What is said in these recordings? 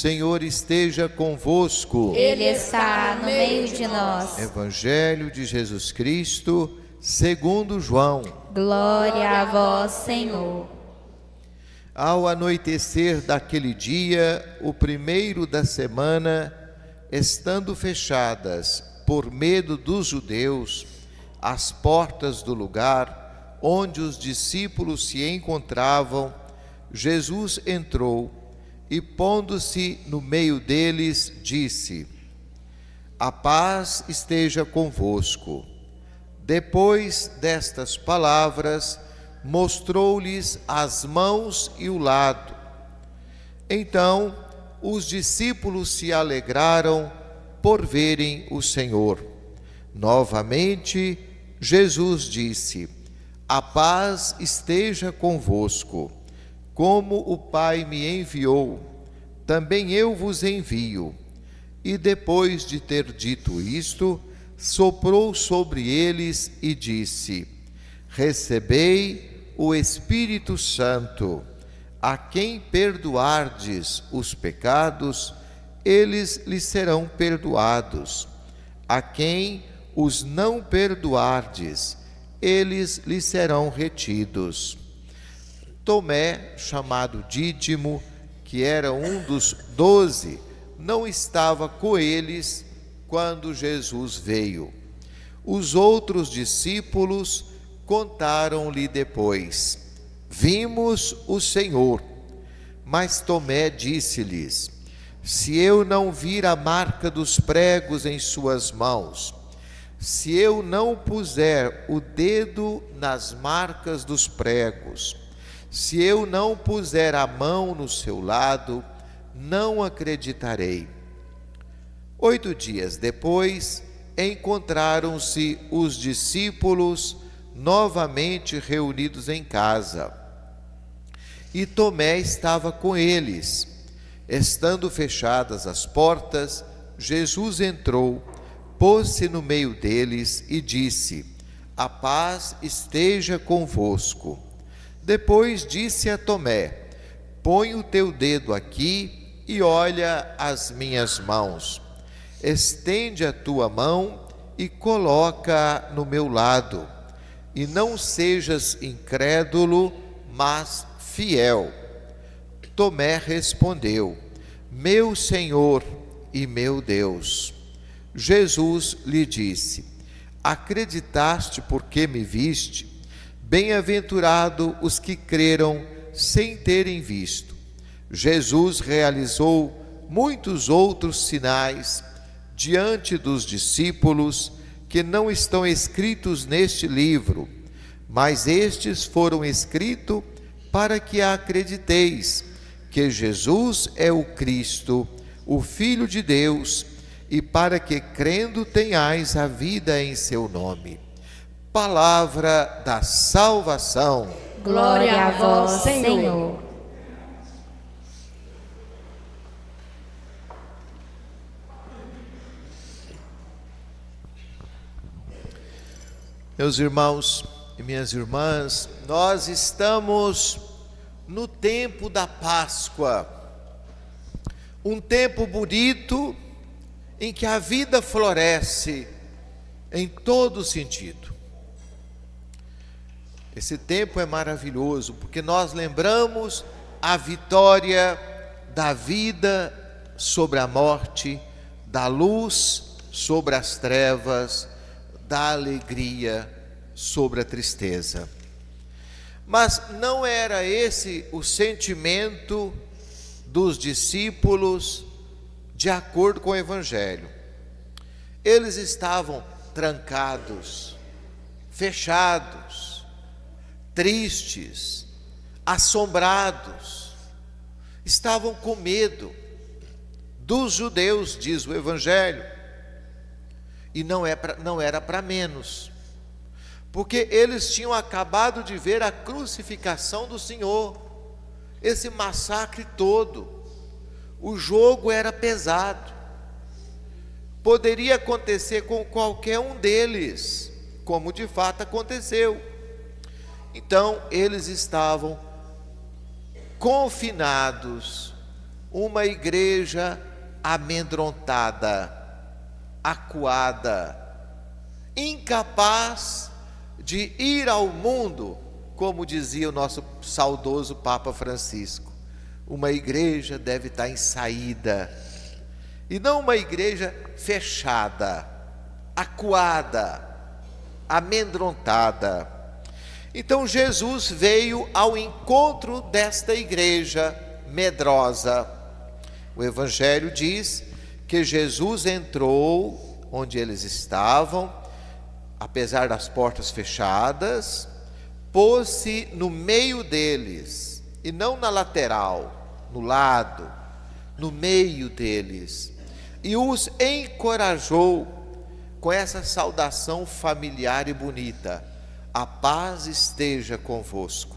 Senhor esteja convosco. Ele está no meio de nós. Evangelho de Jesus Cristo, segundo João. Glória a vós, Senhor. Ao anoitecer daquele dia, o primeiro da semana, estando fechadas, por medo dos judeus, as portas do lugar onde os discípulos se encontravam, Jesus entrou e, pondo-se no meio deles, disse: A paz esteja convosco. Depois destas palavras, mostrou-lhes as mãos e o lado. Então, os discípulos se alegraram por verem o Senhor. Novamente, Jesus disse: A paz esteja convosco. Como o Pai me enviou, também eu vos envio. E depois de ter dito isto, soprou sobre eles e disse: Recebei o Espírito Santo. A quem perdoardes os pecados, eles lhes serão perdoados. A quem os não perdoardes, eles lhes serão retidos. Tomé, chamado Dídimo, que era um dos 12, não estava com eles quando Jesus veio. Os outros discípulos contaram-lhe depois: Vimos o Senhor. Mas Tomé disse-lhes: Se eu não vir a marca dos pregos em suas mãos, se eu não puser o dedo nas marcas dos pregos, se eu não puser a mão no seu lado, não acreditarei. 8 dias depois, encontraram-se os discípulos novamente reunidos em casa. E Tomé estava com eles. Estando fechadas as portas, Jesus entrou, pôs-se no meio deles e disse: A paz esteja convosco. Depois disse a Tomé: Põe o teu dedo aqui e olha as minhas mãos. Estende a tua mão e coloca no meu lado. E não sejas incrédulo, mas fiel. Tomé respondeu: Meu Senhor e meu Deus. Jesus lhe disse: Acreditaste porque me viste? Bem-aventurado os que creram sem terem visto. Jesus realizou muitos outros sinais diante dos discípulos que não estão escritos neste livro, mas estes foram escritos para que acrediteis que Jesus é o Cristo, o Filho de Deus, e para que, crendo, tenhais a vida em seu nome. Palavra da salvação. Glória a vós, Senhor. Meus irmãos e minhas irmãs, nós estamos no tempo da Páscoa, um tempo bonito em que a vida floresce em todo sentido. Esse tempo é maravilhoso porque nós lembramos a vitória da vida sobre a morte, da luz sobre as trevas, da alegria sobre a tristeza. Mas não era esse o sentimento dos discípulos de acordo com o Evangelho. Eles estavam trancados, fechados, tristes, assombrados, estavam com medo dos judeus, diz o Evangelho. E não era para menos, porque eles tinham acabado de ver a crucificação do Senhor, esse massacre todo. O jogo era pesado, poderia acontecer com qualquer um deles, como de fato aconteceu. Então eles estavam confinados, uma igreja amedrontada, acuada, incapaz de ir ao mundo, como dizia o nosso saudoso Papa Francisco. Uma igreja deve estar em saída, e não uma igreja fechada, acuada, amedrontada. Então Jesus veio ao encontro desta igreja medrosa. O Evangelho diz que Jesus entrou onde eles estavam, apesar das portas fechadas, pôs-se no meio deles, e não na lateral, no lado, no meio deles, e os encorajou com essa saudação familiar e bonita: a paz esteja convosco.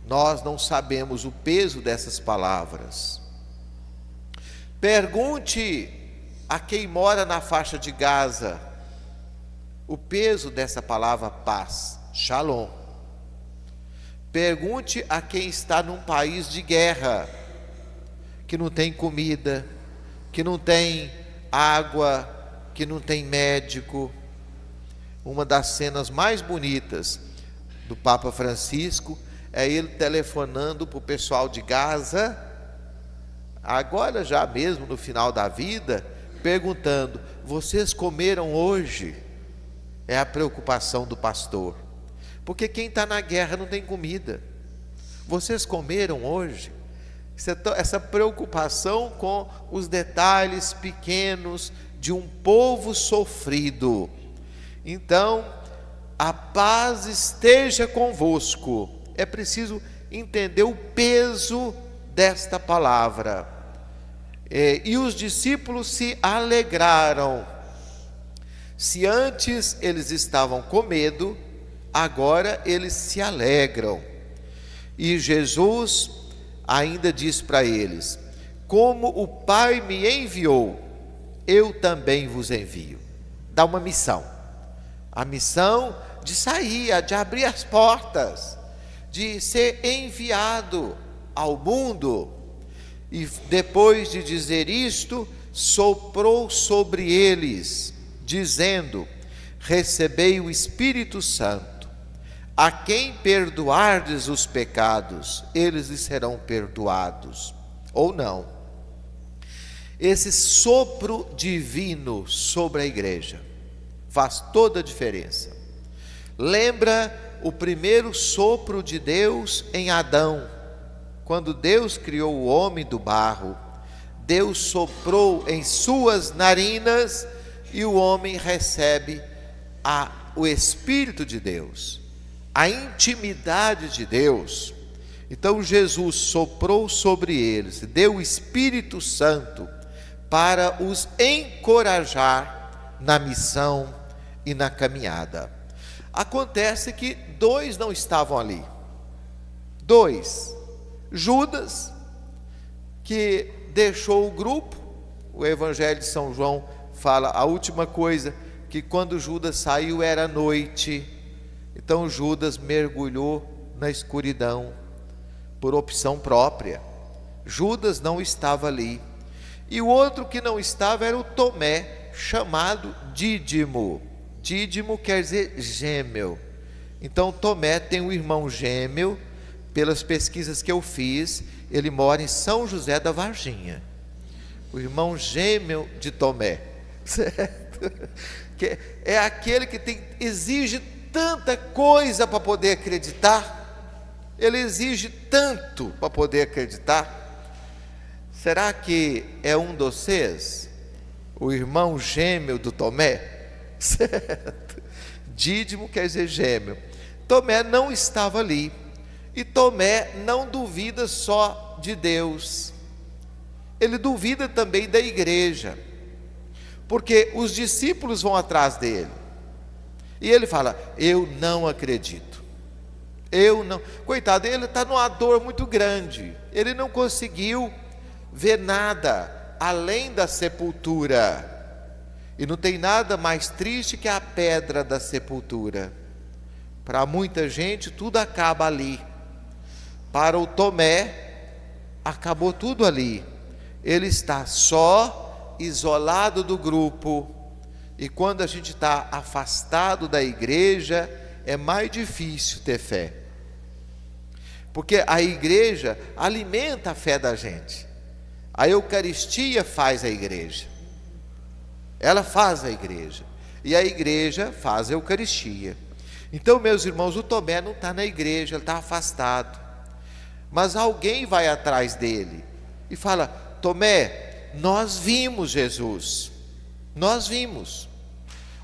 Nós não sabemos o peso dessas palavras. Pergunte a quem mora na faixa de Gaza o peso dessa palavra paz, shalom. Pergunte a quem está num país de guerra, que não tem comida, que não tem água, que não tem médico. Uma das cenas mais bonitas do Papa Francisco é ele telefonando para o pessoal de Gaza, agora já mesmo no final da vida, perguntando: vocês comeram hoje? É a preocupação do pastor, porque quem está na guerra não tem comida. Vocês comeram hoje? Essa preocupação com os detalhes pequenos de um povo sofrido. Então, a paz esteja convosco. É preciso entender o peso desta palavra. E os discípulos se alegraram. Se antes eles estavam com medo, agora eles se alegram. E Jesus ainda diz para eles: como o Pai me enviou, eu também vos envio. Dá uma missão. A missão de sair, de abrir as portas, de ser enviado ao mundo. E depois de dizer isto, soprou sobre eles, dizendo: recebei o Espírito Santo. A quem perdoardes os pecados, eles lhes serão perdoados, ou não. Esse sopro divino sobre a igreja faz toda a diferença. Lembra o primeiro sopro de Deus em Adão, quando Deus criou o homem do barro. Deus soprou em suas narinas e o homem recebe o Espírito de Deus, a intimidade de Deus. Então Jesus soprou sobre eles, deu o Espírito Santo para os encorajar na missão e na caminhada. Acontece que dois não estavam ali. Judas, que deixou o grupo. O Evangelho de São João fala a última coisa, que quando Judas saiu era noite. Então Judas mergulhou na escuridão por opção própria. Judas não estava ali. E o outro que não estava era o Tomé, chamado Dídimo. Dídimo quer dizer gêmeo. Então Tomé tem um irmão gêmeo. Pelas pesquisas que eu fiz, ele mora em São José da Varginha. O irmão gêmeo de Tomé, certo? Que é aquele que exige tanta coisa para poder acreditar. Ele exige tanto para poder acreditar. Será que é um de vocês? O irmão gêmeo do Tomé? Certo? Dídimo quer dizer gêmeo. Tomé não estava ali. E Tomé não duvida só de Deus. Ele duvida também da igreja. Porque os discípulos vão atrás dele. E ele fala: eu não acredito. Eu não. Coitado, ele está numa dor muito grande. Ele não conseguiu ver nada além da sepultura. E não tem nada mais triste que a pedra da sepultura. Para muita gente tudo acaba ali. Para o Tomé, acabou tudo ali. Ele está só, isolado do grupo. E quando a gente está afastado da igreja, é mais difícil ter fé. Porque a igreja alimenta a fé da gente. A Eucaristia faz a igreja. Ela faz a igreja. E a igreja faz a Eucaristia. Então, meus irmãos, o Tomé não está na igreja, ele está afastado. Mas alguém vai atrás dele e fala: Tomé, nós vimos Jesus. Nós vimos.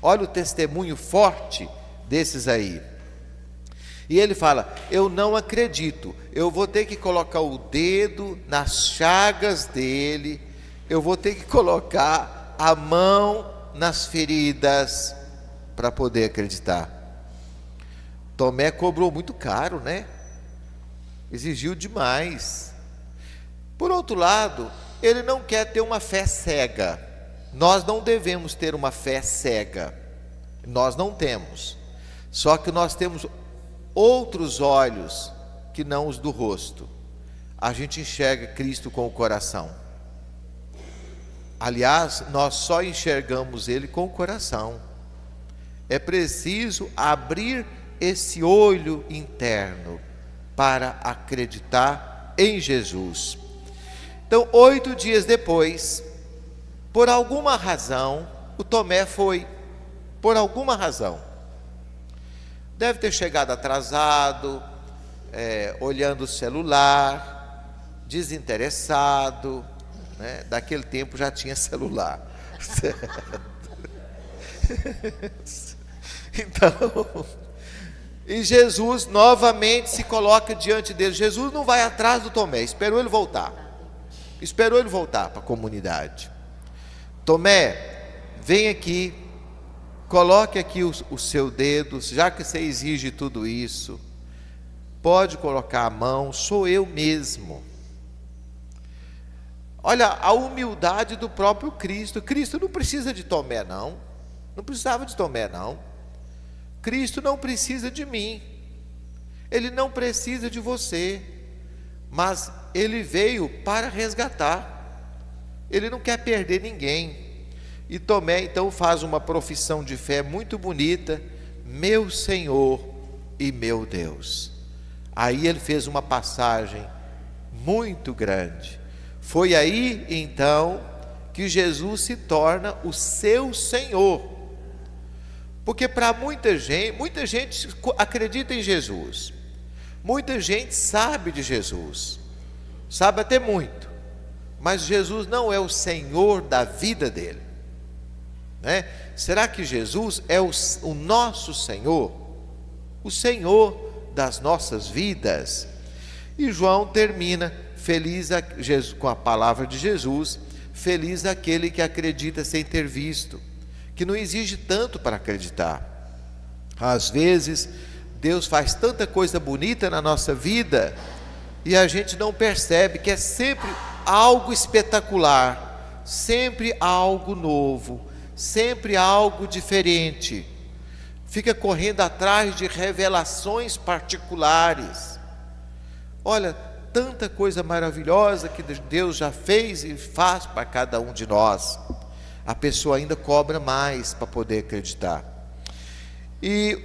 Olha o testemunho forte desses aí. E ele fala: eu não acredito, eu vou ter que colocar o dedo nas chagas dele, eu vou ter que colocar a mão nas feridas para poder acreditar. Tomé cobrou muito caro, né? Exigiu demais. Por outro lado, ele não quer ter uma fé cega. Nós não devemos ter uma fé cega. Nós não temos. Só que nós temos outros olhos que não os do rosto. A gente enxerga Cristo com o coração. Aliás, nós só enxergamos Ele com o coração. É preciso abrir esse olho interno para acreditar em Jesus. Então, 8 dias depois, por alguma razão, o Tomé foi. Por alguma razão. Deve ter chegado atrasado, olhando o celular, desinteressado, né? Daquele tempo já tinha celular. Então, e Jesus novamente se coloca diante dele. Jesus não vai atrás do Tomé, esperou ele voltar. Esperou ele voltar para a comunidade. Tomé, vem aqui, coloque aqui o seu dedo, já que você exige tudo isso, pode colocar a mão, sou eu mesmo. Olha a humildade do próprio Cristo. Cristo não precisa de Tomé, não. Não precisava de Tomé, não. Cristo não precisa de mim. Ele não precisa de você. Mas Ele veio para resgatar. Ele não quer perder ninguém. E Tomé então faz uma profissão de fé muito bonita: meu Senhor e meu Deus. Aí ele fez uma passagem muito grande. Foi aí então que Jesus se torna o seu Senhor. Porque para muita gente acredita em Jesus. Muita gente sabe de Jesus. Sabe até muito. Mas Jesus não é o Senhor da vida dele. Né? Será que Jesus é o nosso Senhor? O Senhor das nossas vidas? E João termina com a palavra de Jesus: feliz aquele que acredita sem ter visto, que não exige tanto para acreditar. Às vezes Deus faz tanta coisa bonita na nossa vida e a gente não percebe que é sempre algo espetacular, sempre algo novo, sempre algo diferente. Fica correndo atrás de revelações particulares. Olha, tanta coisa maravilhosa que Deus já fez e faz para cada um de nós. A pessoa ainda cobra mais para poder acreditar. E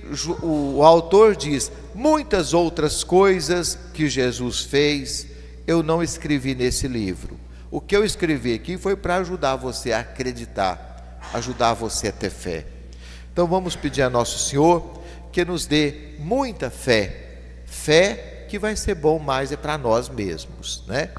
o autor diz: muitas outras coisas que Jesus fez eu não escrevi nesse livro. O que eu escrevi aqui foi para ajudar você a acreditar, ajudar você a ter fé. Então vamos pedir a Nosso Senhor que nos dê muita fé. Fé que vai ser bom mais é para nós mesmos, né?